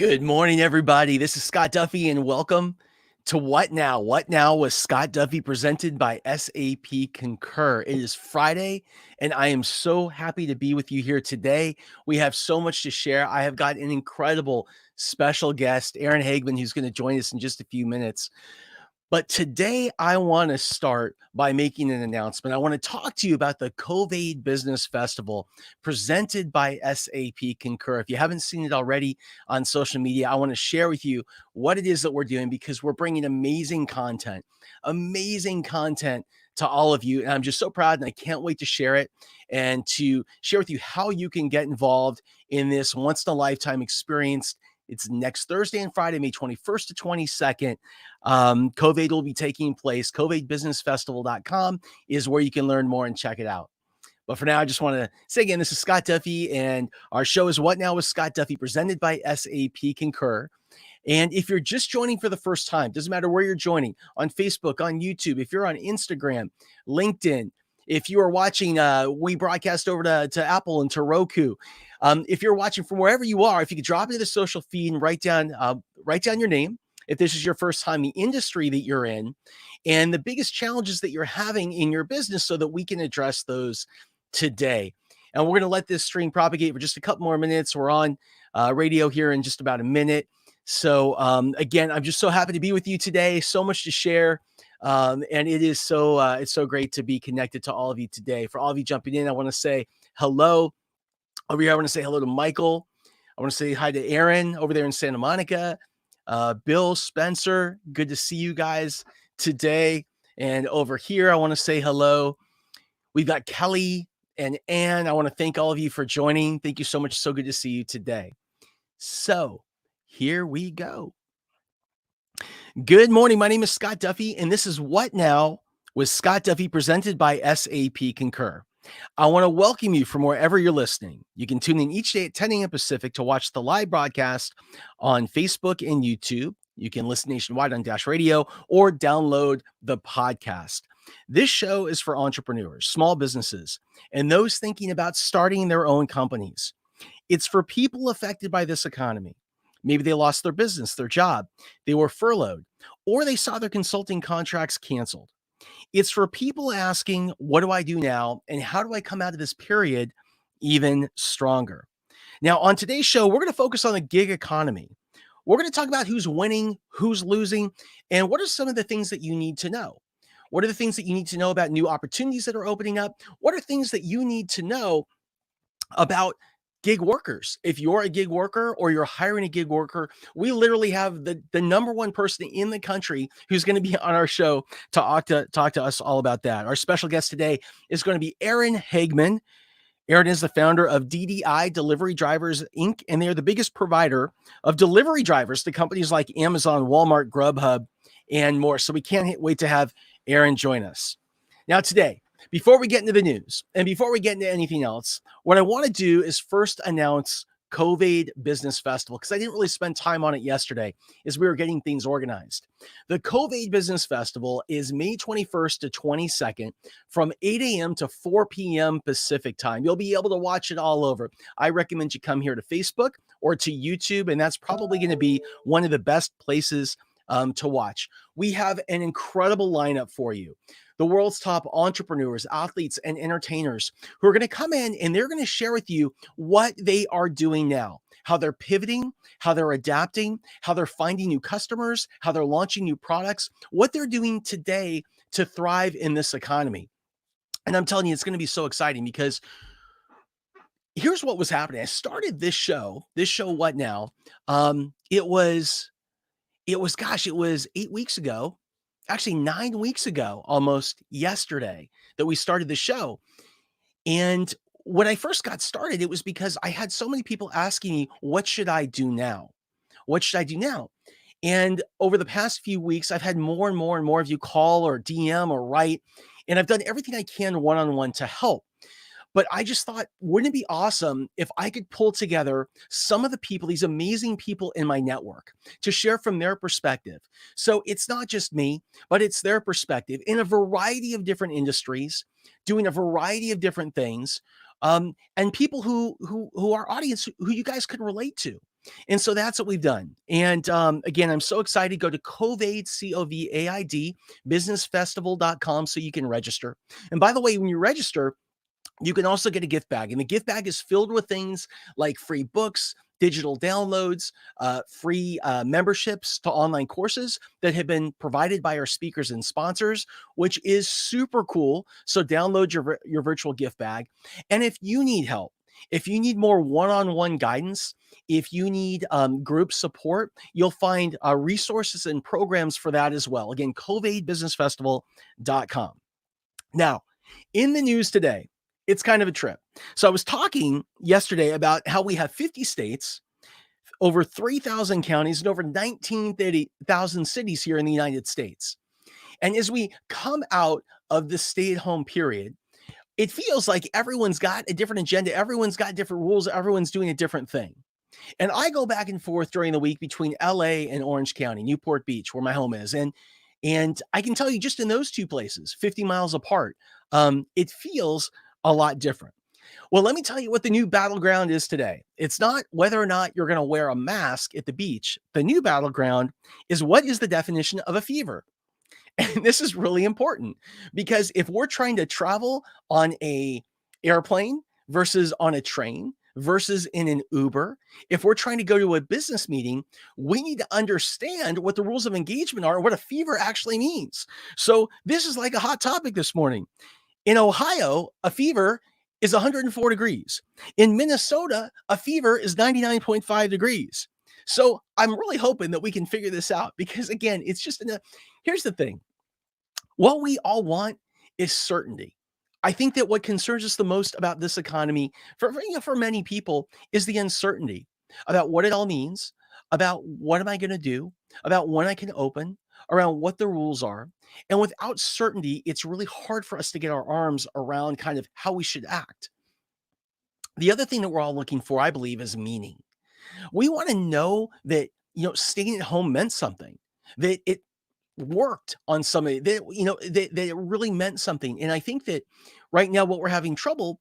Good morning, everybody. This is Scott Duffy, and welcome to What Now? What Now with Scott Duffy, presented by SAP Concur. It is Friday, and I am so happy to be with you here today. We have so much to share. I have got an incredible special guest, Aaron Hagemon, who's going to join us in just a few minutes. But today I want to start by making an announcement. I want to talk to you about the COVID Business Festival presented by SAP Concur. If you haven't seen it already on social media, I want to share with you what it is that we're doing, because we're bringing amazing content to all of you. And I'm just so proud, and I can't wait to share it and to share with you how you can get involved in this once in a lifetime experience. It's next Thursday and Friday, May 21st to 22nd. COVID will be taking place. COVIDbusinessfestival.com is where you can learn more and check it out. But for now, I just want to say again, this is Scott Duffy, and our show is What Now with Scott Duffy, presented by SAP Concur. And if you're just joining for the first time, doesn't matter where you're joining, on Facebook, on YouTube, if you're on Instagram, LinkedIn, if you are watching, we broadcast over to Apple and to Roku. If you're watching from wherever you are, if you could drop into the social feed and write down your name, if this is your first time, the industry that you're in, and the biggest challenges that you're having in your business, so that we can address those today. And we're going to let this stream propagate for just a couple more minutes. We're on radio here in just about a minute. So again, I'm just so happy to be with you today. So much to share. And it is it's so great to be connected to all of you today. For all of you jumping in, I want to say hello. Over here, I want to say hello to Michael. I want to say hi to Aaron over there in Santa Monica. Bill, Spencer, good to see you guys today. And over here, I want to say hello. We've got Kelly and Ann. I want to thank all of you for joining. Thank you so much. So good to see you today. So here we go. Good morning. My name is Scott Duffy, and this is What Now with Scott Duffy, presented by SAP Concur. I want to welcome you from wherever you're listening. You can tune in each day at 10 a.m. Pacific to watch the live broadcast on Facebook and YouTube. You can listen nationwide on Dash Radio or download the podcast. This show is for entrepreneurs, small businesses, and those thinking about starting their own companies. It's for people affected by this economy. Maybe they lost their business, their job, they were furloughed, or they saw their consulting contracts canceled. It's for people asking, what do I do now? And how do I come out of this period even stronger? Now, on today's show, we're going to focus on the gig economy. We're going to talk about who's winning, who's losing, and what are some of the things that you need to know. What are the things that you need to know about new opportunities that are opening up? What are things that you need to know about gig workers? If you're a gig worker or you're hiring a gig worker, we literally have the number one person in the country who's going to be on our show to talk to us all about that. Our special guest today is going to be Aaron Hagemon. Aaron is the founder of DDI Delivery Drivers, Inc., and they're the biggest provider of delivery drivers to companies like Amazon, Walmart, Grubhub, and more. So we can't wait to have Aaron join us. Now today, before we get into the news and before we get into anything else, what I want to do is first announce COVID Business Festival, because I didn't really spend time on it yesterday as we were getting things organized. The COVID Business Festival is May 21st to 22nd from 8 a.m. to 4 p.m. Pacific time. You'll be able to watch it all over. I recommend you come here to Facebook or to YouTube, and that's probably going to be one of the best places to watch. We have an incredible lineup for you. The world's top entrepreneurs, athletes, and entertainers who are going to come in, and they're going to share with you what they are doing now, how they're pivoting, how they're adapting, how they're finding new customers, how they're launching new products, what they're doing today to thrive in this economy. And I'm telling you, it's going to be so exciting, because here's what was happening. I started this show, What Now? It was 8 weeks ago. Actually 9 weeks ago, almost yesterday, that we started the show. And when I first got started, it was because I had so many people asking me, what should I do now? What should I do now? And over the past few weeks, I've had more and more and more of you call or DM or write, and I've done everything I can one-on-one to help. But I just thought, wouldn't it be awesome if I could pull together some of the people, these amazing people in my network, to share from their perspective? So it's not just me, but it's their perspective in a variety of different industries, doing a variety of different things, and people who are audience who you guys could relate to. And so that's what we've done. And again, I'm so excited. Go to COVID, COVID, businessfestival.com so you can register. And by the way, when you register, you can also get a gift bag, and the gift bag is filled with things like free books, digital downloads, free memberships to online courses that have been provided by our speakers and sponsors, which is super cool. So download your virtual gift bag. And if you need help, if you need more one-on-one guidance, if you need group support, you'll find resources and programs for that as well. Again, covidbusinessfestival.com. Now, in the news today, it's kind of a trip. So I was talking yesterday about how we have 50 states, over 3,000 counties, and over 19,000 cities here in the United States. And as we come out of the stay-at-home period, it feels like everyone's got a different agenda. Everyone's got different rules. Everyone's doing a different thing. And I go back and forth during the week between LA and Orange County, Newport Beach, where my home is. And I can tell you just in those two places, 50 miles apart, it feels a lot different. Well, let me tell you what the new battleground is today. It's not whether or not you're going to wear a mask at the beach. The new battleground is what is the definition of a fever. And this is really important because if we're trying to travel on a airplane versus on a train versus in an Uber, if we're trying to go to a business meeting, we need to understand what the rules of engagement are and what a fever actually means. So this is like a hot topic this morning. In Ohio, a fever is 104 degrees. In Minnesota, a fever is 99.5 degrees. So I'm really hoping that we can figure this out because again, it's just here's the thing. What we all want is certainty. I think that what concerns us the most about this economy for many people is the uncertainty about what it all means, about what am I going to do, about when I can open, around what the rules are. And without certainty, it's really hard for us to get our arms around kind of how we should act. The other thing that we're all looking for, I believe, is meaning. We want to know that, staying at home meant something, that it worked on somebody, that it really meant something. And I think that right now, what we're having trouble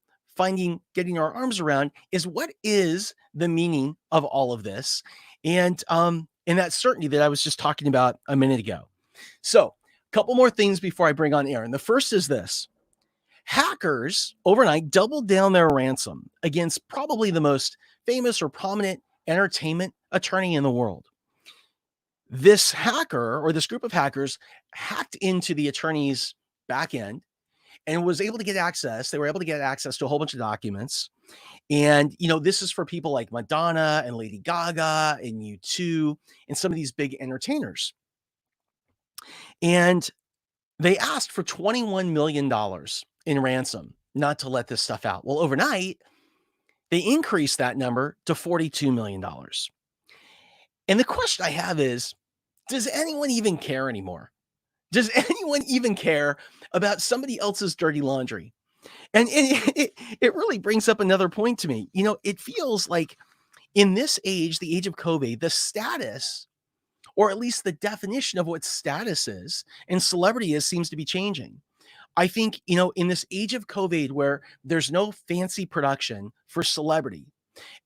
getting our arms around is what is the meaning of all of this. And that certainty that I was just talking about a minute ago. So a couple more things before I bring on Aaron. The first is this. Hackers overnight doubled down their ransom against probably the most famous or prominent entertainment attorney in the world. This hacker or this group of hackers hacked into the attorney's back end and was able to get access. They were able to get access to a whole bunch of documents. And, this is for people like Madonna and Lady Gaga and U2 and some of these big entertainers. And they asked for $21 million in ransom not to let this stuff out. Well, overnight, they increased that number to $42 million. And the question I have is, does anyone even care anymore? Does anyone even care about somebody else's dirty laundry? And it really brings up another point to me. It feels like in this age, the age of COVID, the status, or at least the definition of what status is and celebrity is, seems to be changing. I think, in this age of COVID where there's no fancy production for celebrity,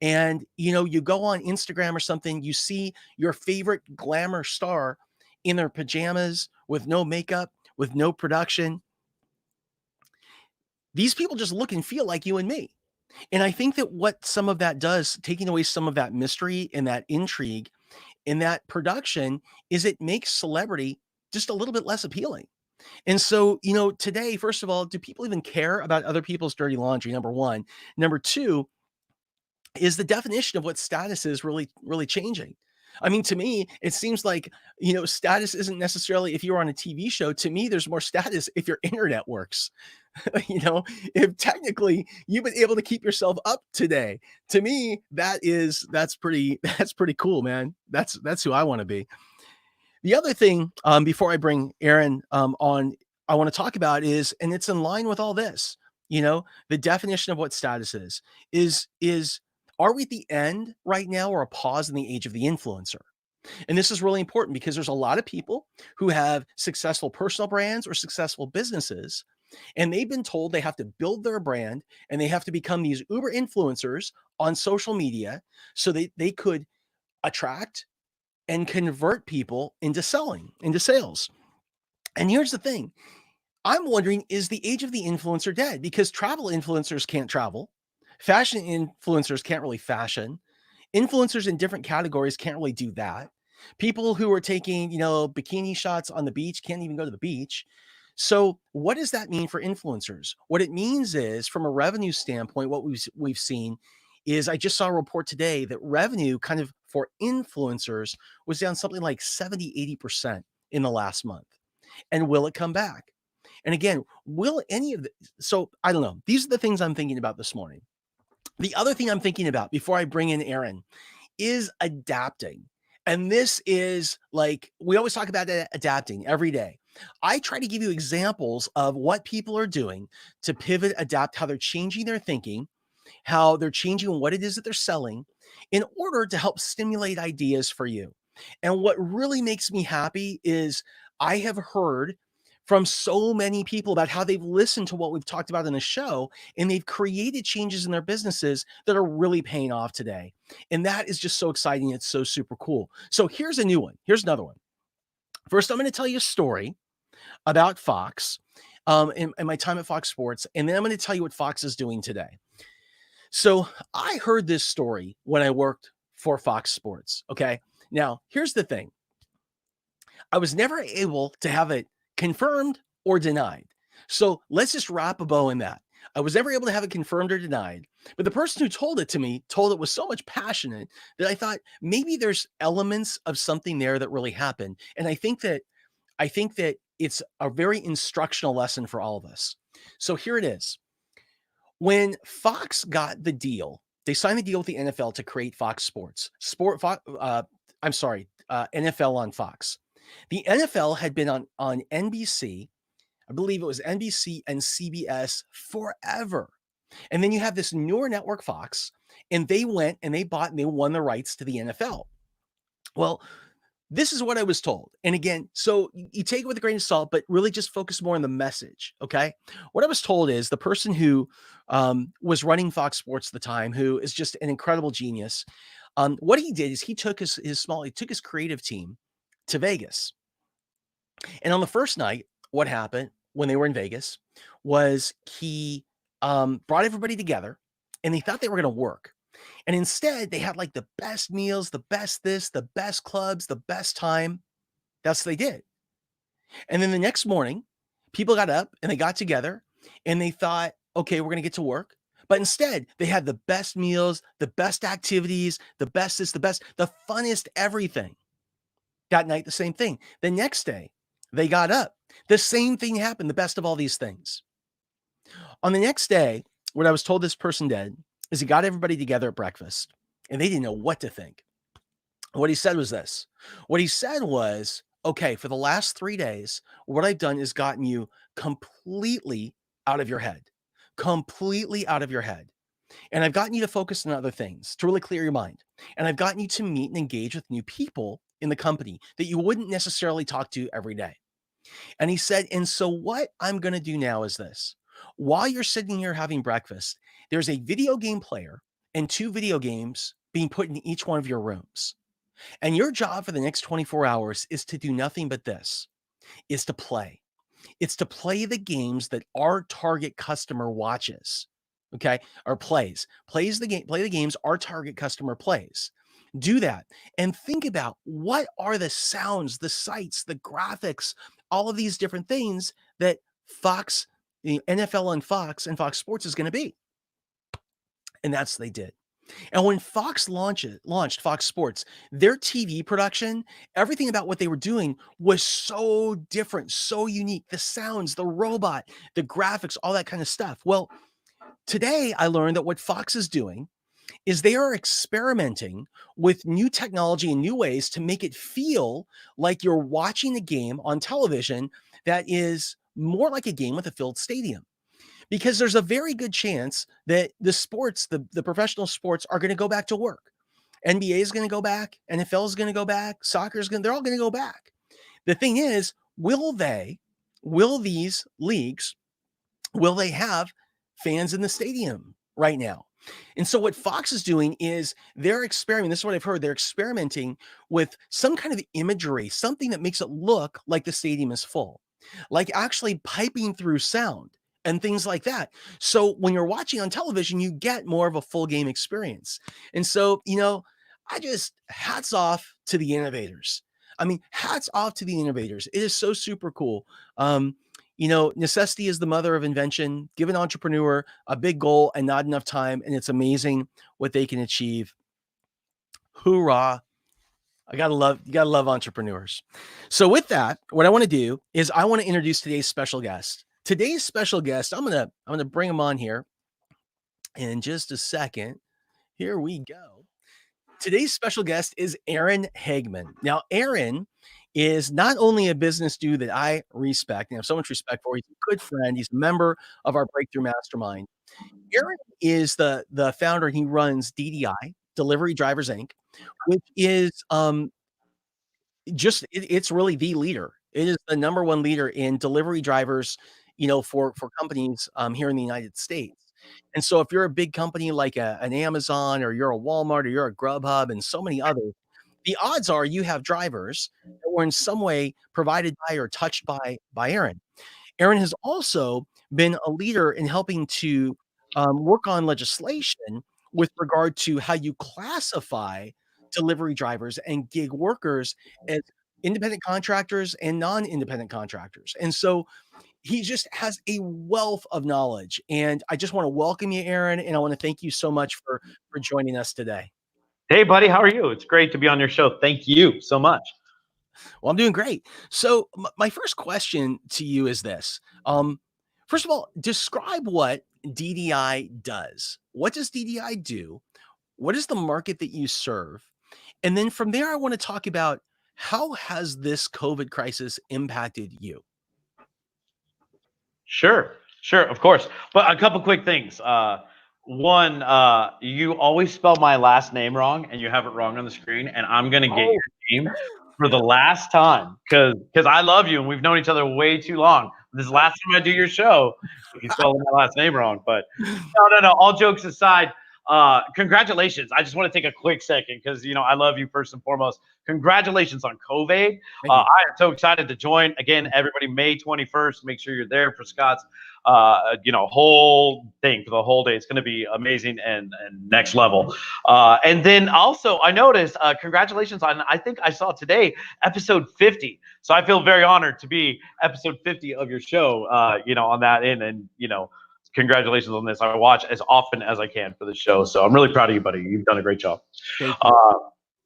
and, you go on Instagram or something, you see your favorite glamour star in their pajamas with no makeup, with no production. These people just look and feel like you and me. And I think that what some of that does, taking away some of that mystery and that intrigue in that production, is it makes celebrity just a little bit less appealing. And so, today, first of all, do people even care about other people's dirty laundry? Number one. Number two, is the definition of what status is really, really changing? I mean, to me, it seems like, status isn't necessarily if you're on a TV show. To me, there's more status if your internet works. If technically you've been able to keep yourself up today. To me, that's pretty cool, man. That's who I want to be. The other thing, before I bring Aaron on, I want to talk about is, and it's in line with all this, the definition of what status is are we at the end right now or a pause in the age of the influencer? And this is really important because there's a lot of people who have successful personal brands or successful businesses, and they've been told they have to build their brand and they have to become these uber influencers on social media so they could attract and convert people into sales. And here's the thing. I'm wondering, is the age of the influencer dead? Because travel influencers can't travel. Fashion influencers can't really fashion. Influencers in different categories can't really do that. People who are taking, bikini shots on the beach can't even go to the beach. So, what does that mean for influencers? What it means is, from a revenue standpoint, what we've seen is, I just saw a report today that revenue kind of for influencers was down something like 70-80% in the last month. And will it come back? And again, will any of the so I don't know. These are the things I'm thinking about this morning. The other thing I'm thinking about before I bring in Aaron is adapting. And this is like, we always talk about adapting every day. I try to give you examples of what people are doing to pivot, adapt, how they're changing their thinking, how they're changing what it is that they're selling in order to help stimulate ideas for you. And what really makes me happy is I have heard from so many people about how they've listened to what we've talked about in the show and they've created changes in their businesses that are really paying off today. And that is just so exciting. It's so super cool. So here's a new one. Here's another one. First, I'm going to tell you a story about Fox in my time at Fox Sports. And then I'm going to tell you what Fox is doing today. So I heard this story when I worked for Fox Sports. Okay. Now, here's the thing. I was never able to have it confirmed or denied. So let's just wrap a bow in that. I was never able to have it confirmed or denied, but the person who told it to me told it with so much passionate that I thought maybe there's elements of something there that really happened. And I think that it's a very instructional lesson for all of us. So here it is. When Fox got the deal, they signed the deal with the NFL to create Fox Sports. NFL on Fox. The NFL had been on NBC, I believe it was NBC and CBS forever. And then you have this newer network, Fox, and they went and they bought and they won the rights to the NFL. Well, this is what I was told. And again, so you take it with a grain of salt, but really just focus more on the message. Okay. What I was told is the person who was running Fox Sports at the time, who is just an incredible genius. What he did is he took he took his creative team to Vegas. And on the first night, what happened when they were in Vegas was he brought everybody together and they thought they were going to work. And instead, they had like the best meals, the best this, the best clubs, the best time. That's what they did. And then the next morning, people got up and they got together and they thought, okay, we're going to get to work. But instead, they had the best meals, the best activities, the best this, the best, the funnest everything. That night, the same thing. The next day, they got up. The same thing happened, the best of all these things. On the next day, what I was told this person did is he got everybody together at breakfast and they didn't know what to think. What he said was this. What he said was, okay, for the last 3 days, what I've done is gotten you completely out of your head, completely out of your head. And I've gotten you to focus on other things to really clear your mind. And I've gotten you to meet and engage with new people in the company that you wouldn't necessarily talk to every day. And he said, and so what I'm going to do now is this. While you're sitting here having breakfast, there's a video game player and 2 video games being put in each one of your rooms. And your job for the next 24 hours is to do nothing but this, is to play. It's to play the games that our target customer watches, okay, or plays the game, play the games our target customer plays. Do that and think about what are the sounds, the sights, the graphics, all of these different things that Fox, the NFL on Fox and Fox Sports is going to be. And that's what they did. And when Fox launched Fox Sports, their TV production, everything about what they were doing was so different, so unique. The sounds, the robot, the graphics, all that kind of stuff. Well, today I learned that what Fox is doing is they are experimenting with new technology and new ways to make it feel like you're watching a game on television that is more like a game with a filled stadium. Because there's a very good chance that the professional sports are going to go back to work. NBA is going to go back. NFL is going to go back. They're all going to go back. The thing is, will these leagues, will they have fans in the stadium right now? And so what Fox is doing is they're experimenting. This is what I've heard. They're experimenting with some kind of imagery, something that makes it look like the stadium is full, like actually piping through sound and things like that. So when you're watching on television, you get more of a full game experience. And so, I just hats off to the innovators. I mean, hats off to the innovators. It is so super cool. Necessity is the mother of invention. Give an entrepreneur a big goal and not enough time, and it's amazing what they can achieve. Hoorah. You gotta love entrepreneurs. So with that, what I want to do is I want to introduce today's special guest. Today's special guest, I'm gonna bring him on here in just a second. Here we go. Today's special guest is Aaron Hagemon. Now, Aaron is not only a business dude that I respect and have so much respect for, he's a good friend. He's a member of our Breakthrough Mastermind. Aaron is the founder. He runs DDI, Delivery Drivers Inc., which is it's really the leader. It is the number one leader in delivery drivers, for companies here in the United States. And so if you're a big company like an Amazon, or you're a Walmart, or you're a Grubhub and so many others, the odds are you have drivers that were in some way provided by or touched by Aaron. Aaron has also been a leader in helping to work on legislation with regard to how you classify delivery drivers and gig workers as independent contractors and non-independent contractors. And so he just has a wealth of knowledge. And I just want to welcome you, Aaron, and I want to thank you so much for joining us today. Hey, buddy, how are you? It's great to be on your show. Thank you so much. Well, I'm doing great. So my first question to you is this. First of all, describe what DDI does. What does DDI do? What is the market that you serve? And then from there, I want to talk about how has this COVID crisis impacted you? Sure, of course. But a couple quick things. One, you always spell my last name wrong, and you have it wrong on the screen. And I'm gonna get your name for the last time because I love you and we've known each other way too long. This is the last time I do your show, you spelled my last name wrong. But no. All jokes aside, congratulations. I just want to take a quick second because I love you first and foremost. Congratulations on COVID. I am so excited to join again. Everybody, May 21st. Make sure you're there for Scott's whole thing for the whole day. It's going to be amazing and next level. And then also I noticed congratulations on, I think I saw today, episode 50. So I feel very honored to be episode 50 of your show, on that end. And, congratulations on this. I watch as often as I can for the show. So I'm really proud of you, buddy. You've done a great job. Thank you.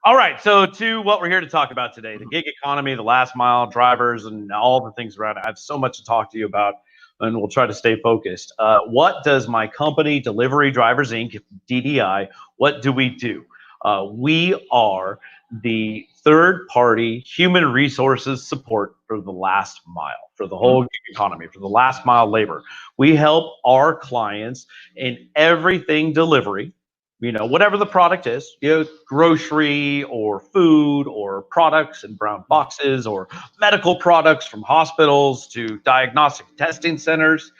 All right, so to what we're here to talk about today, the gig economy, the last mile drivers, and all the things around it. I have so much to talk to you about, and we'll try to stay focused. What does my company, Delivery Drivers Inc., DDI, what do we do? We are the third-party human resources support for the last mile, for the whole gig economy, for the last mile labor. We help our clients in everything delivery, whatever the product is, grocery or food or products in brown boxes or medical products from hospitals to diagnostic testing centers.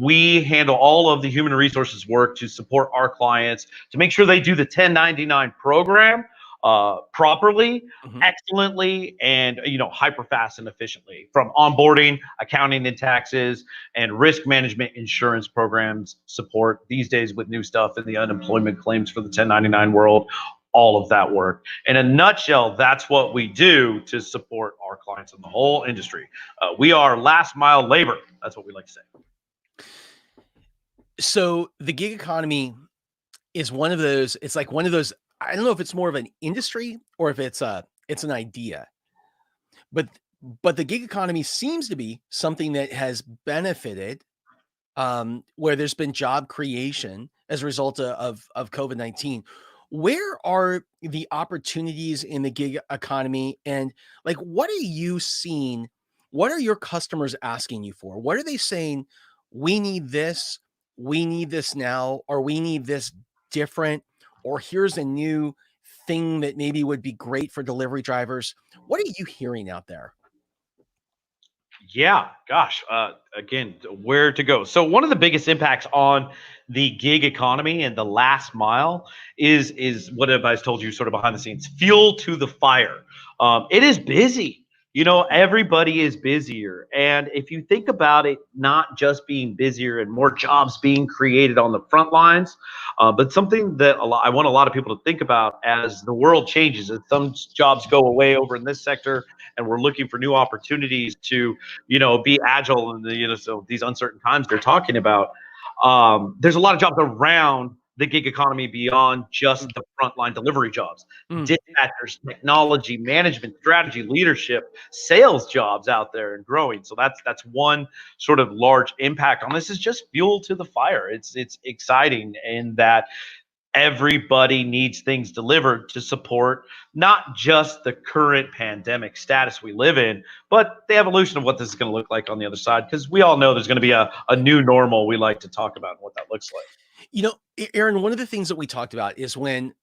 We handle all of the human resources work to support our clients to make sure they do the 1099 program properly, excellently, and hyper fast and efficiently, from onboarding, accounting and taxes, and risk management, insurance programs support these days with new stuff in the unemployment claims for the 1099 world. All of that work. In a nutshell, that's what we do to support our clients in the whole industry. We are last mile labor. That's what we like to say. So the gig economy is one of those. It's like one of those. I don't know if it's more of an industry or if it's an idea, but the gig economy seems to be something that has benefited, where there's been job creation as a result of COVID-19. Where are the opportunities in the gig economy, and like what are you seeing? What are your customers asking you for? What are they saying? We need this. We need this now, or we need this different, or here's a new thing that maybe would be great for delivery drivers. What are you hearing out there? Yeah, gosh. Again, where to go? So one of the biggest impacts on the gig economy and the last mile is what everybody's told you, sort of behind the scenes, fuel to the fire. It is busy. Everybody is busier, and if you think about it, not just being busier and more jobs being created on the front lines, but something that I want a lot of people to think about as the world changes, as some jobs go away over in this sector, and we're looking for new opportunities to be agile in so these uncertain times they're talking about. There's a lot of jobs around the gig economy beyond just the frontline delivery jobs. Mm. Dispatchers, technology, management, strategy, leadership, sales jobs out there and growing. So that's one sort of large impact on this is just fuel to the fire. It's exciting in that everybody needs things delivered to support not just the current pandemic status we live in, but the evolution of what this is going to look like on the other side. Because we all know there's going to be a new normal we like to talk about and what that looks like. Aaron, one of the things that we talked about is when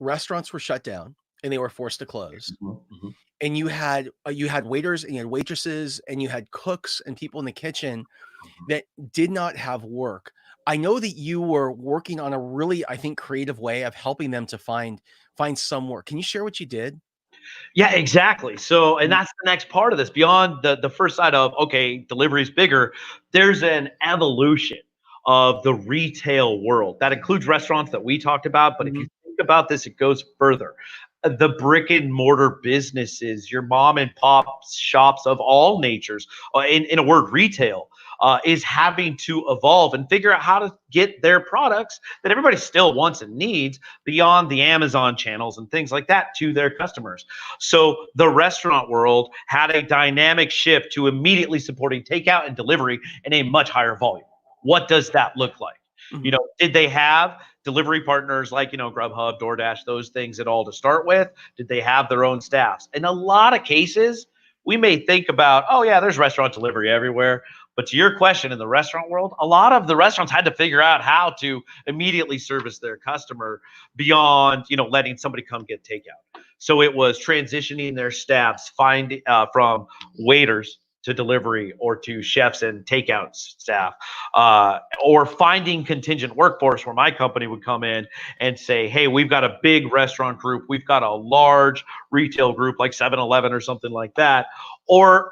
restaurants were shut down and they were forced to close, Mhm. and you had waiters and you had waitresses and you had cooks and people in the kitchen that did not have work. I know that you were working on a really, I think, creative way of helping them to find some work. Can you share what you did? Yeah, exactly. So, and Mm. that's the next part of this. Beyond the first side of okay, delivery is bigger. There's an evolution of the retail world that includes restaurants that we talked about. But if you Mhm. think about this, it goes further. The brick and mortar businesses, your mom and pop shops of all natures, in a word, retail, is having to evolve and figure out how to get their products that everybody still wants and needs beyond the Amazon channels and things like that to their customers. So the restaurant world had a dynamic shift to immediately supporting takeout and delivery in a much higher volume. What does that look like? Mhm. Did they have delivery partners like, Grubhub, DoorDash, those things at all to start with? Did they have their own staffs? In a lot of cases, we may think about, oh, yeah, there's restaurant delivery everywhere. But to your question, in the restaurant world, a lot of the restaurants had to figure out how to immediately service their customer beyond, letting somebody come get takeout. So it was transitioning their staffs, finding from waiters to delivery or to chefs and takeout staff, or finding contingent workforce where my company would come in and say, hey, we've got a big restaurant group, we've got a large retail group like 7-Eleven or something like that. Or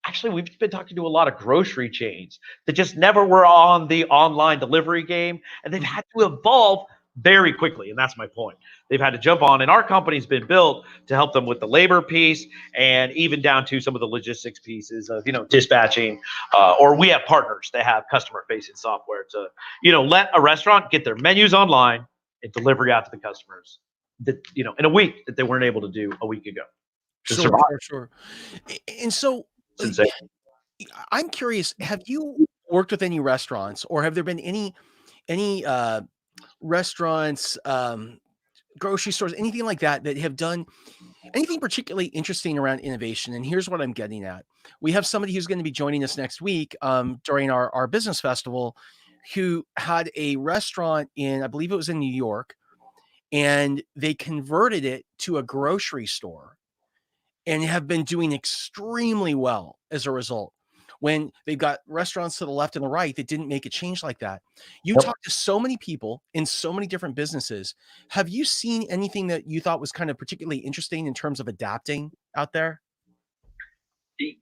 actually, we've been talking to a lot of grocery chains that just never were on the online delivery game, and they've Mhm. had to evolve very quickly. And that's my point. They've had to jump on, and our company's been built to help them with the labor piece and even down to some of the logistics pieces of dispatching. Or we have partners that have customer-facing software to let a restaurant get their menus online and delivery out to the customers that in a week that they weren't able to do a week ago to Sure, survive. sure, sure. And so, It's uh, insane. I'm curious, have you worked with any restaurants or have there been any restaurants, grocery stores, anything like that that have done anything particularly interesting around innovation? And here's what I'm getting at. We have somebody who's going to be joining us next week during our business festival who had a restaurant in, I believe it was in New York, and they converted it to a grocery store and have been doing extremely well as a result. When they've got restaurants to the left and the right that didn't make a change like that. You Yep. talk to so many people in so many different businesses. Have you seen anything that you thought was kind of particularly interesting in terms of adapting out there?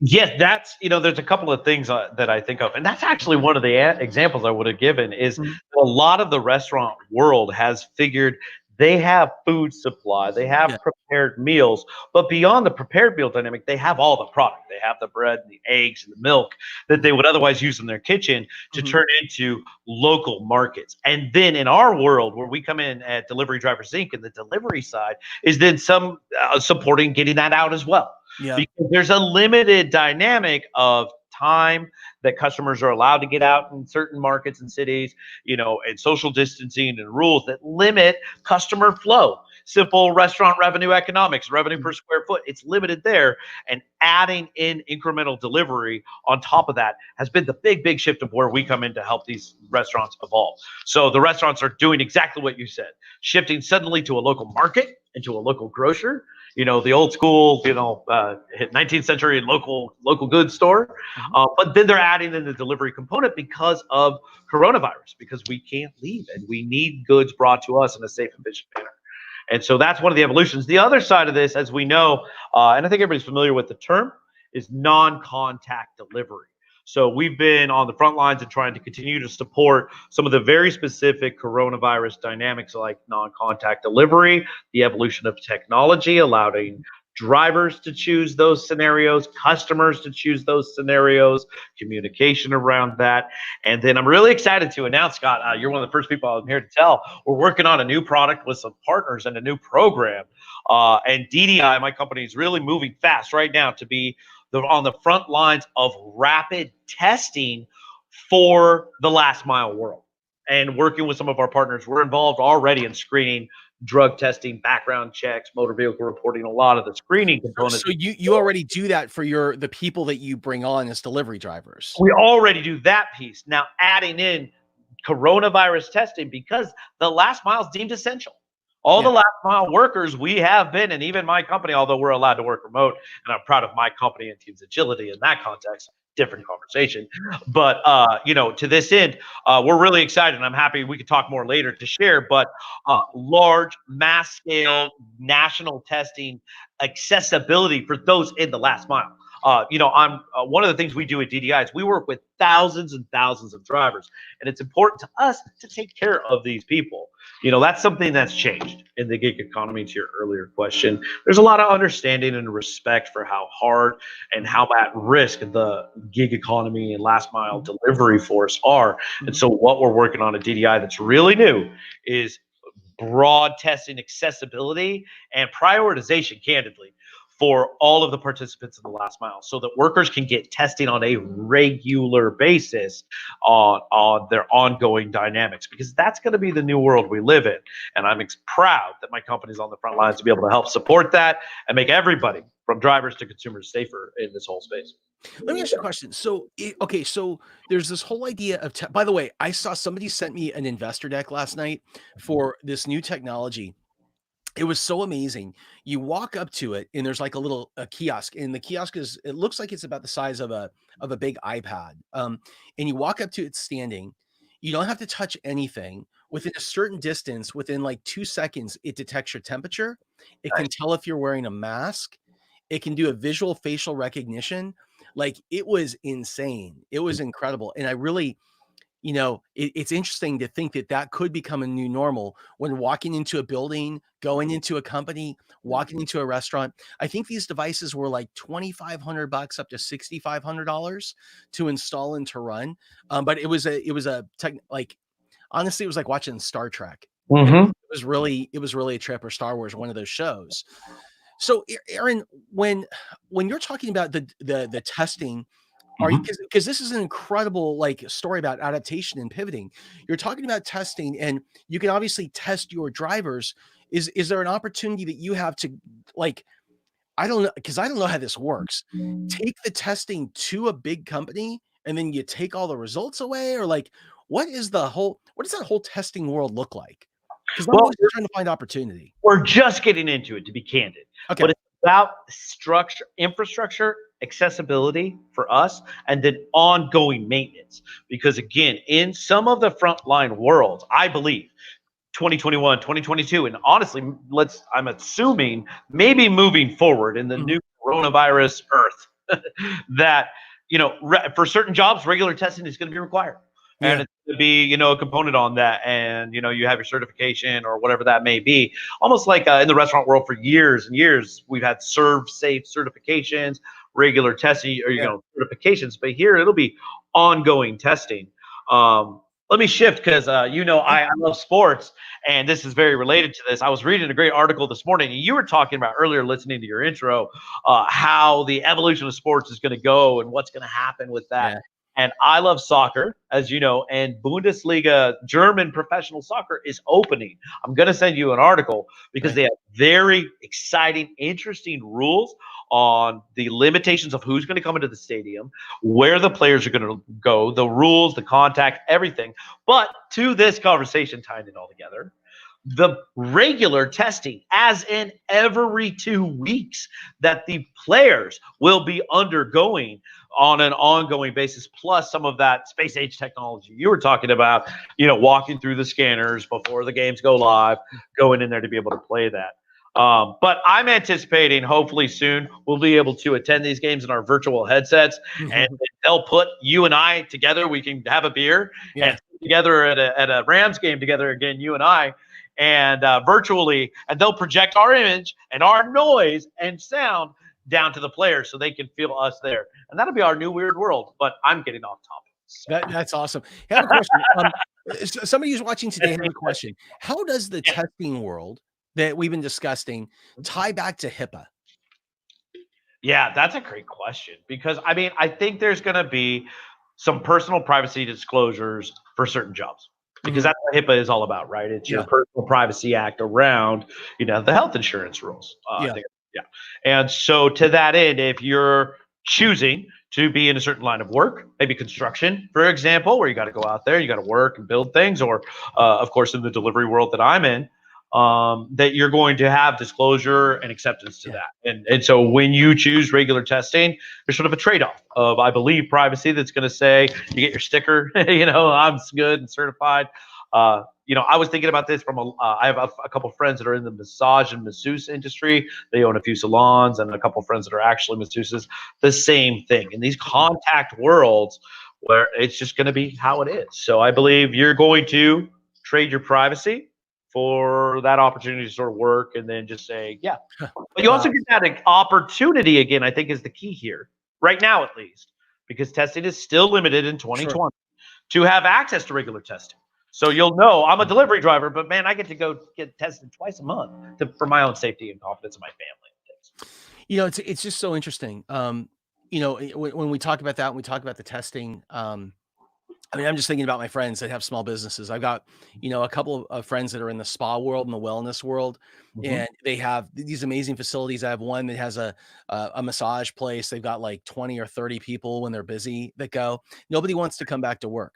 Yes, that's there's a couple of things that I think of, and that's actually one of the examples I would have given is Mhm. a lot of the restaurant world has figured they have food supply, they have Yeah. prepared meals, but beyond the prepared meal dynamic, they have all the product. They have the bread and the eggs and the milk that they would otherwise use in their kitchen to Mhm. turn into local markets. And then in our world, where we come in at Delivery Drivers Inc. and the delivery side is then some supporting getting that out as well Yeah. because there's a limited dynamic of time that customers are allowed to get out in certain markets and cities, and social distancing and rules that limit customer flow. Simple restaurant revenue economics, revenue per Mhm. square foot, it's limited there. And adding in incremental delivery on top of that has been the big shift of where we come in to help these restaurants evolve. So the restaurants are doing exactly what you said, shifting suddenly to a local market and to a local grocer the old school, 19th century local goods store. Mhm. But then they're adding in the delivery component because of coronavirus, because we can't leave and we need goods brought to us in a safe, efficient manner. And so that's one of the evolutions. The other side of this, as we know, and I think everybody's familiar with the term, is non-contact delivery. So we've been on the front lines and trying to continue to support some of the very specific coronavirus dynamics like non-contact delivery, the evolution of technology, allowing drivers to choose those scenarios, customers to choose those scenarios, communication around that. And then I'm really excited to announce, Scott, you're one of the first people I'm here to tell. We're working on a new product with some partners and a new program. And DDI, my company, is really moving fast right now to be on the front lines of rapid testing for the last mile world. And working with some of our partners, we're involved already in screening, drug testing, background checks, motor vehicle reporting, a lot of the screening components. So you already do that for the people that you bring on as delivery drivers. We already do that piece. Now adding in coronavirus testing, because the last mile is deemed essential. All Yeah. the last mile workers we have been, and even my company, although we're allowed to work remote, and I'm proud of my company and team's agility in that context, different conversation. But to this end, we're really excited, and I'm happy we could talk more later to share. But large, mass scale, national testing accessibility for those in the last mile. I'm one of the things we do at DDI is we work with thousands and thousands of drivers, and it's important to us to take care of these people. That's something that's changed in the gig economy. To your earlier question, there's a lot of understanding and respect for how hard and how at risk the gig economy and last mile delivery force are. And so what we're working on at DDI that's really new is broad testing accessibility and prioritization, candidly, for all of the participants in the last mile, so that workers can get testing on a regular basis on their ongoing dynamics, because that's going to be the new world we live in. And I'm proud that my company's on the front lines to be able to help support that and make everybody from drivers to consumers safer in this whole space. Let me ask you a question. So, okay, so there's this whole idea of by the way, I saw somebody sent me an investor deck last night for this new technology. It was so amazing. You walk up to it and there's like a kiosk, and the kiosk it looks like it's about the size of a big iPad. And you walk up to it standing. You don't have to touch anything. Within a certain distance, within like 2 seconds, it detects your temperature. It can tell if you're wearing a mask. It can do a visual facial recognition. Like, it was insane. It was incredible. And I really, it's interesting to think that that could become a new normal when walking into a building, going into a company, walking into a restaurant. I think these devices were like $2,500 up to $6,500 to install and to run. But it was a tech, like, honestly, it was like watching Star Trek. It was really a trip, or Star Wars, one of those shows. So, Aaron, when you're talking about the testing, are you, because this is an incredible like story about adaptation and pivoting. You're talking about testing, and you can obviously test your drivers. Is there an opportunity that you have to, like, I don't know, because I don't know how this works. Take the testing to a big company and then you take all the results away, or like what does that whole testing world look like? Because I'm Well, always trying to find opportunity. we're just getting into it, to be candid. Okay. But it's about structure, infrastructure, accessibility for us, and then ongoing maintenance. Because again, in some of the frontline worlds, I believe 2021, 2022, and honestly, I'm assuming maybe moving forward in the new coronavirus earth, that for certain jobs, regular testing is going to be required. Yeah. And it's going to be, a component on that. And, you have your certification or whatever that may be. Almost like in the restaurant world for years and years, we've had serve safe certifications, regular testing, or, certifications. But here it'll be ongoing testing. Let me shift because, I love sports, and this is very related to this. I was reading a great article this morning, and you were talking about earlier, listening to your intro, how the evolution of sports is going to go and what's going to happen with that. Yeah. And I love soccer, as you know, and Bundesliga, German professional soccer, is opening. I'm going to send you an article because they have very exciting, interesting rules on the limitations of who's going to come into the stadium, where the players are going to go, the rules, the contact, everything. But to this conversation, tying it all together, the regular testing, as in every 2 weeks, that the players will be undergoing on an ongoing basis, plus some of that space age technology you were talking about, walking through the scanners before the games go live, going in there to be able to play that. But I'm anticipating hopefully soon we'll be able to attend these games in our virtual headsets, and they'll put you and I together. We can have a beer Yeah. and together at a Rams game together again, you and I, and virtually, and they'll project our image and our noise and sound down to the players so they can feel us there, and that'll be our new weird world. But I'm getting off topic. So. That's awesome. I have a question. Somebody who's watching today has a question. How does the testing world that we've been discussing tie back to HIPAA? Yeah, that's a great question, because I think there's going to be some personal privacy disclosures for certain jobs, because that's what HIPAA is all about, right? It's your Personal Privacy Act around, the health insurance rules. I think, yeah. And so to that end, if you're choosing to be in a certain line of work, maybe construction, for example, where you got to go out there, you got to work and build things, or of course in the delivery world that I'm in, that you're going to have disclosure and acceptance to that. And so when you choose regular testing, there's sort of a trade-off of, I believe, privacy that's going to say you get your sticker, I'm good and certified. I was thinking about this from I have a couple of friends that are in the massage and masseuse industry. They own a few salons, and a couple of friends that are actually masseuses. The same thing in these contact worlds where it's just going to be how it is. So I believe you're going to trade your privacy for that opportunity to sort of work, and then just say, yeah. But you also get that opportunity again, I think, is the key here, right now at least, because testing is still limited in 2020 to have access to regular testing. So you'll know I'm a delivery driver, but man, I get to go get tested twice a month for my own safety and confidence of my family. It's just so interesting. When we talk about that, when we talk about the testing, I'm just thinking about my friends that have small businesses. I've got, a couple of friends that are in the spa world and the wellness world, and they have these amazing facilities. I have one that has a massage place. They've got like 20 or 30 people when they're busy that go. Nobody wants to come back to work.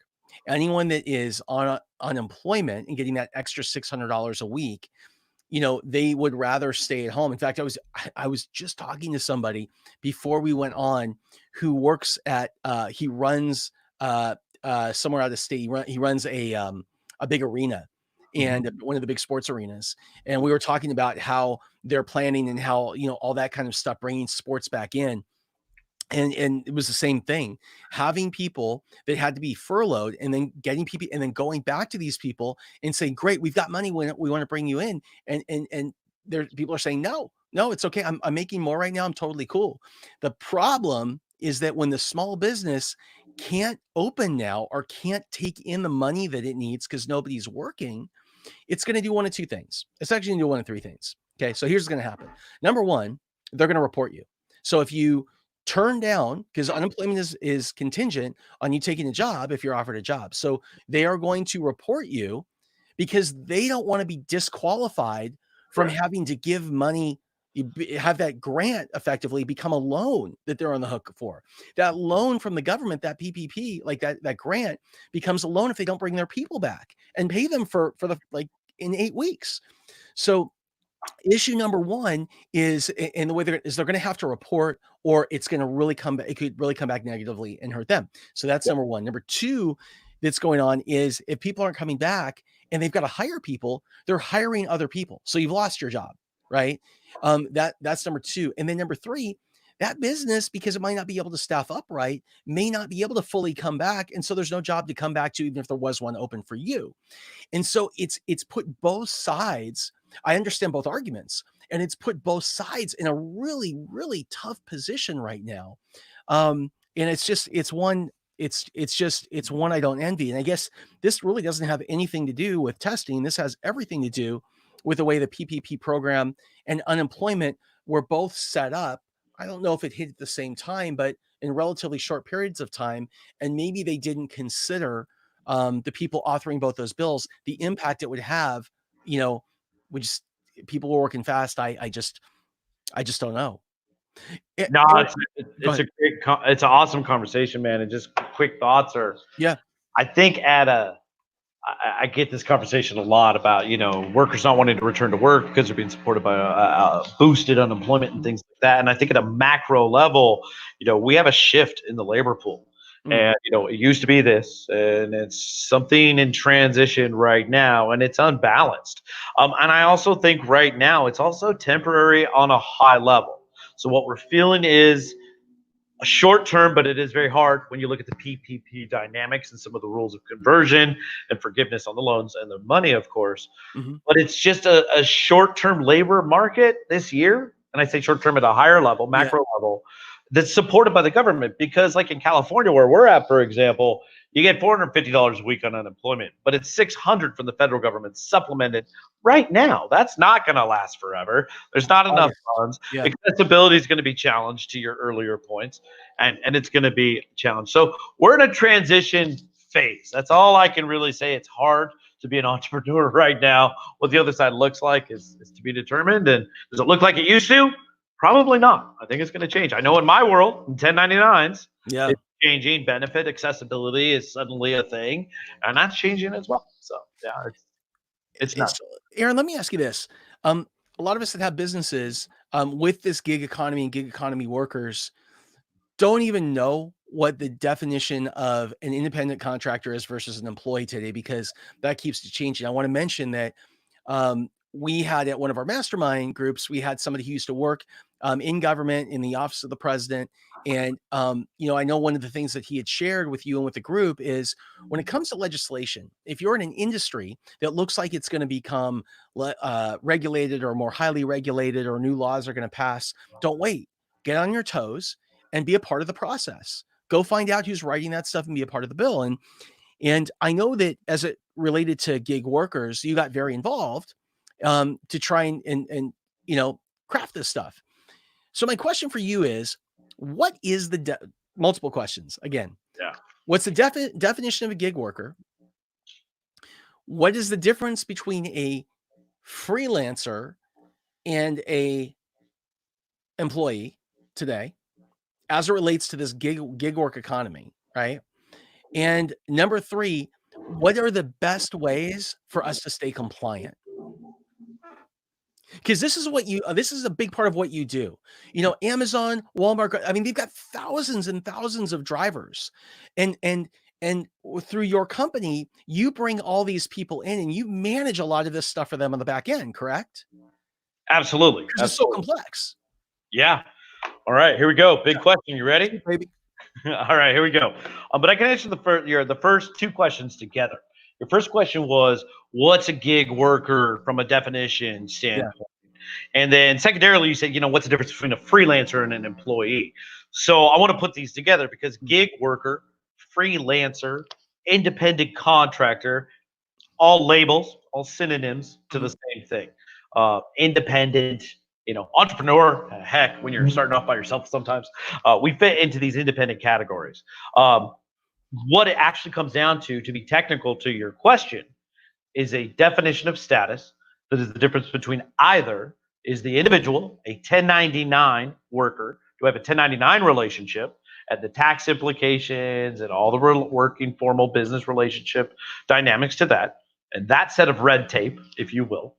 Anyone that is on unemployment and getting that extra $600 a week, they would rather stay at home. In fact, I was just talking to somebody before we went on who works at he runs somewhere out of state. He runs a big arena and one of the big sports arenas. And we were talking about how they're planning and how, all that kind of stuff, bringing sports back in. And it was the same thing, having people that had to be furloughed and then getting people and then going back to these people and saying, great, we've got money. We want to bring you in. And there people are saying, no, it's okay. I'm making more right now. I'm totally cool. The problem is that when the small business can't open now or can't take in the money that it needs because nobody's working, it's going to do one of two things. It's actually going to do one of three things. Okay. So here's what's going to happen. Number one, they're going to report you. So if you turn down, because unemployment is contingent on you taking a job if you're offered a job. So they are going to report you because they don't want to be disqualified from having to give money, have that grant effectively become a loan that they're on the hook for. That loan from the government, that PPP, like that grant becomes a loan if they don't bring their people back and pay them for the in 8 weeks. So issue number one is, and the way they're going to have to report, or it's going to really come back. It could really come back negatively and hurt them. So that's number one. Number two that's going on is if people aren't coming back and they've got to hire people, they're hiring other people. So you've lost your job, right? That's number two. And then number three, that business, because it might not be able to staff up right, may not be able to fully come back. And so there's no job to come back to, even if there was one open for you. And so it's put both sides. I understand both arguments, and it's put both sides in a really, really tough position right now. And it's one I don't envy. And I guess this really doesn't have anything to do with testing. This has everything to do with the way the PPP program and unemployment were both set up. I don't know if it hit at the same time, but in relatively short periods of time. And maybe they didn't consider the people authoring both those bills, the impact it would have, people were working fast. I just don't know. No, it's it's an awesome conversation, man. And just quick thoughts are, yeah, I think at I get this conversation a lot about, workers not wanting to return to work because they're being supported by boosted unemployment and things like that. And I think at a macro level, we have a shift in the labor pool. Mm. And, it used to be this, and it's something in transition right now, and it's unbalanced. And I also think right now it's also temporary on a high level. So what we're feeling is a short term, but it is very hard when you look at the PPP dynamics and some of the rules of conversion and forgiveness on the loans and the money, of course. Hmm. But it's just a short term labor market this year. And I say short term at a higher level, Yeah. macro level, that's supported by the government. Because, like in California, where we're at, for example, you get $450 a week on unemployment, but it's 600 from the federal government supplemented right now. That's not going to last forever. There's not enough August. funds. Yeah. Accessibility is going to be challenged, to your earlier points, and it's going to be challenged. So we're in a transition phase. That's all I can really say. It's hard to be an entrepreneur right now. What the other side looks like is to be determined. And does it look like it used to? Probably not. I think it's going to change. I know in my world, in 1099s, Yeah. it's changing. Benefit accessibility is suddenly a thing, and that's changing as well. So yeah, it's nuts. Aaron, let me ask you this. A lot of us that have businesses with this gig economy and gig economy workers don't even know what the definition of an independent contractor is versus an employee today, because that keeps changing. I want to mention that we had at one of our mastermind groups, we had somebody who used to work in government in the office of the president. And, I know one of the things that he had shared with you and with the group is when it comes to legislation, if you're in an industry that looks like it's going to become regulated or more highly regulated, or new laws are going to pass, don't wait. Get on your toes and be a part of the process. Go find out who's writing that stuff and be a part of the bill. And I know that as it related to gig workers, you got very involved to try and craft this stuff. So my question for you is, what is the multiple questions again? Yeah. What's the definition of a gig worker? What is the difference between a freelancer and a employee today, as it relates to this gig work economy, right? And number 3, what are the best ways for us to stay compliant? Because this is a big part of what you do. Amazon, Walmart, I mean, they've got thousands and thousands of drivers. And through your company, you bring all these people in and you manage a lot of this stuff for them on the back end, correct? Absolutely. Because it's so complex. Yeah. All right, here we go. Big question. You ready? Baby. All right, here we go. But I can answer the first 2 questions together. Your first question was, what's a gig worker from a definition standpoint? Yeah. And then secondarily, you said, what's the difference between a freelancer and an employee? So I want to put these together because gig worker, freelancer, independent contractor, all labels, all synonyms to the same thing. Independent, entrepreneur, heck, when you're starting off by yourself sometimes, we fit into these independent categories. What it actually comes down to be technical to your question, is a definition of status that is the difference between either is the individual a 1099 worker, do I have a 1099 relationship, and the tax implications and all the working formal business relationship dynamics to that, and that set of red tape, if you will,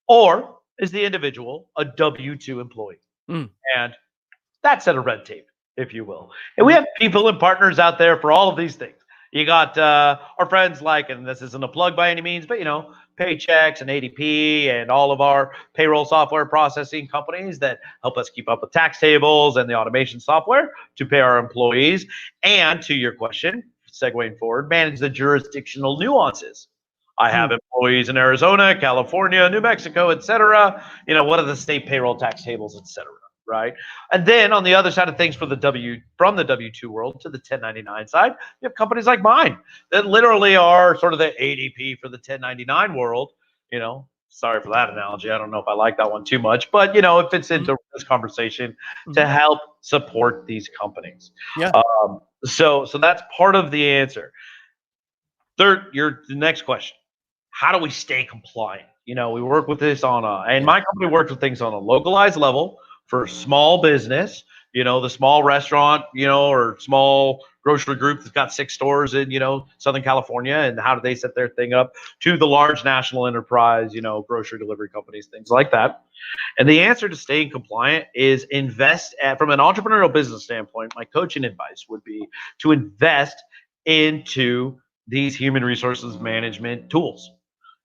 or is the individual a W-2 employee? And that set of red tape, if you will. And we have people and partners out there for all of these things. You got our friends like, and this isn't a plug by any means, but Paychecks and ADP and all of our payroll software processing companies that help us keep up with tax tables and the automation software to pay our employees. And to your question, segueing forward, manage the jurisdictional nuances. I have employees in Arizona, California, New Mexico, et cetera. What are the state payroll tax tables, et cetera, right? And then on the other side of things, from the W-2 world to the 1099 side, you have companies like mine that literally are sort of the ADP for the 1099 world. Sorry for that analogy. I don't know if I like that one too much, but it fits into this conversation to help support these companies. Yeah. So that's part of the answer. Third, the next question. How do we stay compliant? We work with this and my company works with things on a localized level for small business the small restaurant, or small grocery group that's got 6 stores in, Southern California, and how do they set their thing up, to the large national enterprise, grocery delivery companies, things like that. And the answer to staying compliant is from an entrepreneurial business standpoint, my coaching advice would be to invest into these human resources management tools.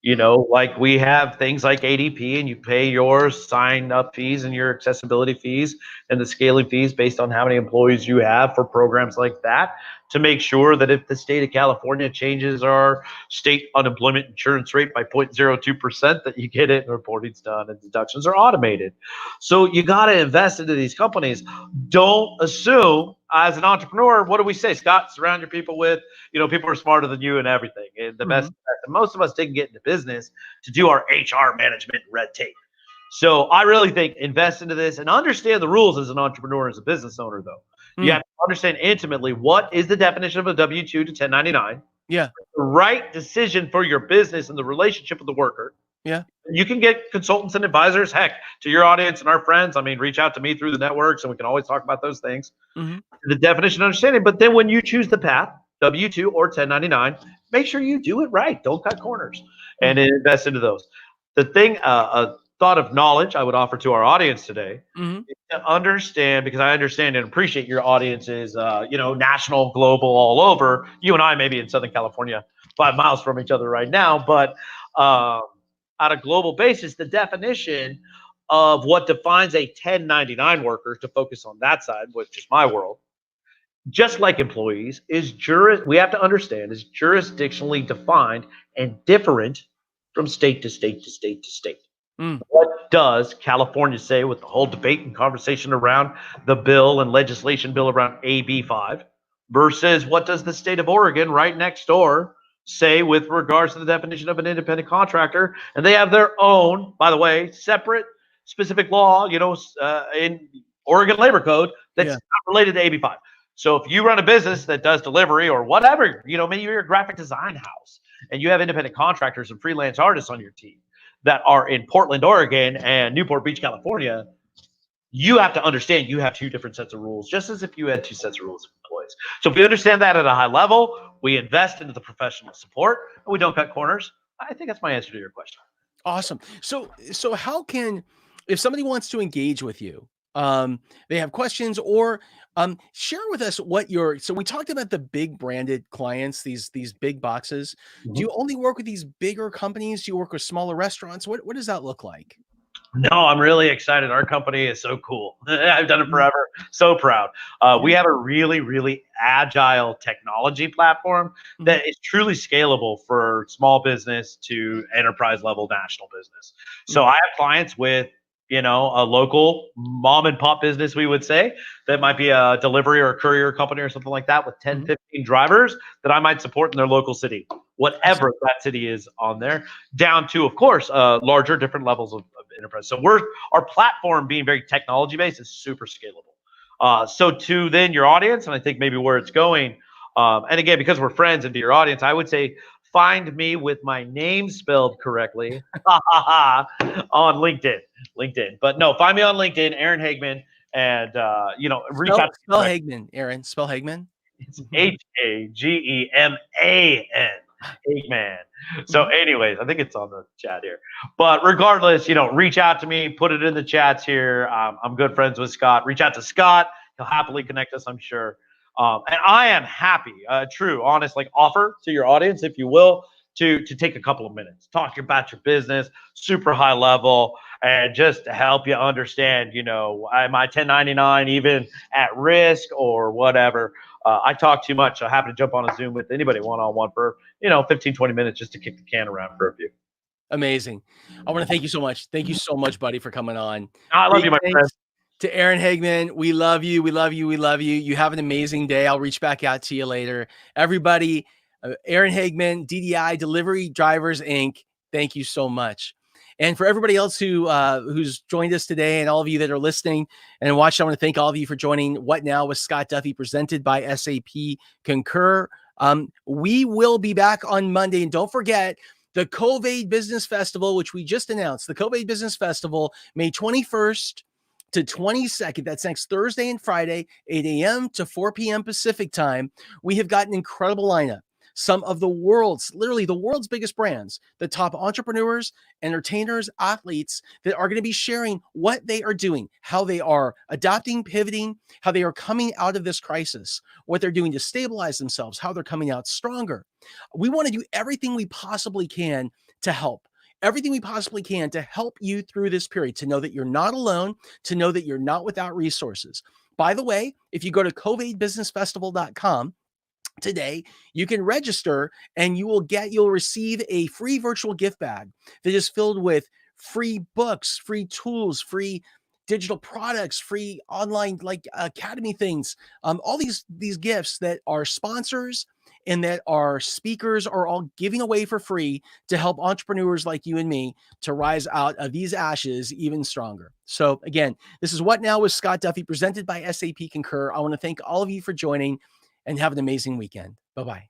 Like we have things like ADP, and you pay your sign up fees and your accessibility fees and the scaling fees based on how many employees you have for programs like that, to make sure that if the state of California changes our state unemployment insurance rate by 0.02%, that you get it and reporting's done and deductions are automated. So you got to invest into these companies. Don't assume, as an entrepreneur, what do we say, Scott? Surround your people with, people are smarter than you and everything. And the best, most of us didn't get into business to do our HR management and red tape. So I really think invest into this and understand the rules as an entrepreneur, as a business owner, though. You have to understand intimately what is the definition of a W-2 to 1099. Yeah. The right decision for your business and the relationship with the worker. Yeah. You can get consultants and advisors, heck, to your audience and our friends. I mean, reach out to me through the networks and we can always talk about those things. The definition and understanding. But then when you choose the path, W-2 or 1099, make sure you do it right. Don't cut corners and invest into those. The thing, a thought of knowledge I would offer to our audience today is to understand, because I understand and appreciate your audience is, national, global, all over. You and I may be in Southern California, 5 miles from each other right now, but on a global basis, the definition of what defines a 1099 worker, to focus on that side, which is my world, just like employees, we have to understand is jurisdictionally defined and different from state to state to state to state. What does California say, with the whole debate and conversation around the bill and legislation bill around AB 5, versus what does the state of Oregon right next door say with regards to the definition of an independent contractor? And they have their own, by the way, separate specific law, in Oregon Labor Code that's not related to AB 5. So if you run a business that does delivery or whatever, maybe you're a graphic design house and you have independent contractors and freelance artists on your team that are in Portland, Oregon and Newport Beach, California, you have to understand you have 2 different sets of rules, just as if you had 2 sets of rules of employees. So if we understand that at a high level, we invest into the professional support, and we don't cut corners. I think that's my answer to your question. Awesome. So how can, if somebody wants to engage with you, they have questions, or share with us what so we talked about the big branded clients, these big boxes. Do you only work with these bigger companies? Do you work with smaller restaurants? What does that look like? No, I'm really excited. Our company is so cool. I've done it forever. So proud. We have a really, really agile technology platform that is truly scalable for small business to enterprise level national business. So I have clients with, a local mom and pop business, we would say, that might be a delivery or a courier company or something like that with 10, 15 drivers that I might support in their local city, whatever that city is on there, down to, of course, larger, different levels of enterprise. So our platform, being very technology based, is super scalable. So to then your audience, and I think maybe where it's going, and again, because we're friends, and to your audience, I would say find me with my name spelled correctly on LinkedIn. But no, find me on LinkedIn, Aaron Hagemon, and reach out. Spell Hagemon, Aaron. Spell Hagemon. It's Hageman. Hagemon. So anyways, I think it's on the chat here. But regardless, reach out to me, put it in the chats here. I'm good friends with Scott. Reach out to Scott. He'll happily connect us, I'm sure. And I am happy, true, honest, offer to your audience, if you will, to take a couple of minutes, talk about your business, super high level, and just to help you understand, am I 1099 even at risk or whatever. I talk too much, so happy to jump on a Zoom with anybody one-on-one for, 15, 20 minutes just to kick the can around for a few. Amazing. I want to thank you so much. Thank you so much, buddy, for coming on. I love you, my friend. To Aaron Hagemon, we love you. We love you. We love you. You have an amazing day. I'll reach back out to you later. Everybody, Aaron Hagemon, DDI Delivery Drivers, Inc. Thank you so much. And for everybody else who's joined us today, and all of you that are listening and watching, I want to thank all of you for joining What Now with Scott Duffy, presented by SAP Concur. We will be back on Monday. And don't forget, the COVID Business Festival, which we just announced, the COVID Business Festival, May 21st to 22nd. That's next Thursday and Friday, 8 a.m. to 4 p.m. Pacific time. We have got an incredible lineup. Some of the world's, literally the world's biggest brands, the top entrepreneurs, entertainers, athletes that are going to be sharing what they are doing, how they are adapting, pivoting, how they are coming out of this crisis, what they're doing to stabilize themselves, how they're coming out stronger. We want to do everything we possibly can to help. Everything we possibly can to help you through this period, to know that you're not alone, to know that you're not without resources. By the way, if you go to covidbusinessfestival.com, today, you can register and you'll receive a free virtual gift bag that is filled with free books, free tools, free digital products, free online like academy things. All these gifts that our sponsors and that our speakers are all giving away for free to help entrepreneurs like you and me to rise out of these ashes even stronger. So again, this is What Now with Scott Duffy, presented by SAP Concur. I want to thank all of you for joining, and have an amazing weekend. Bye-bye.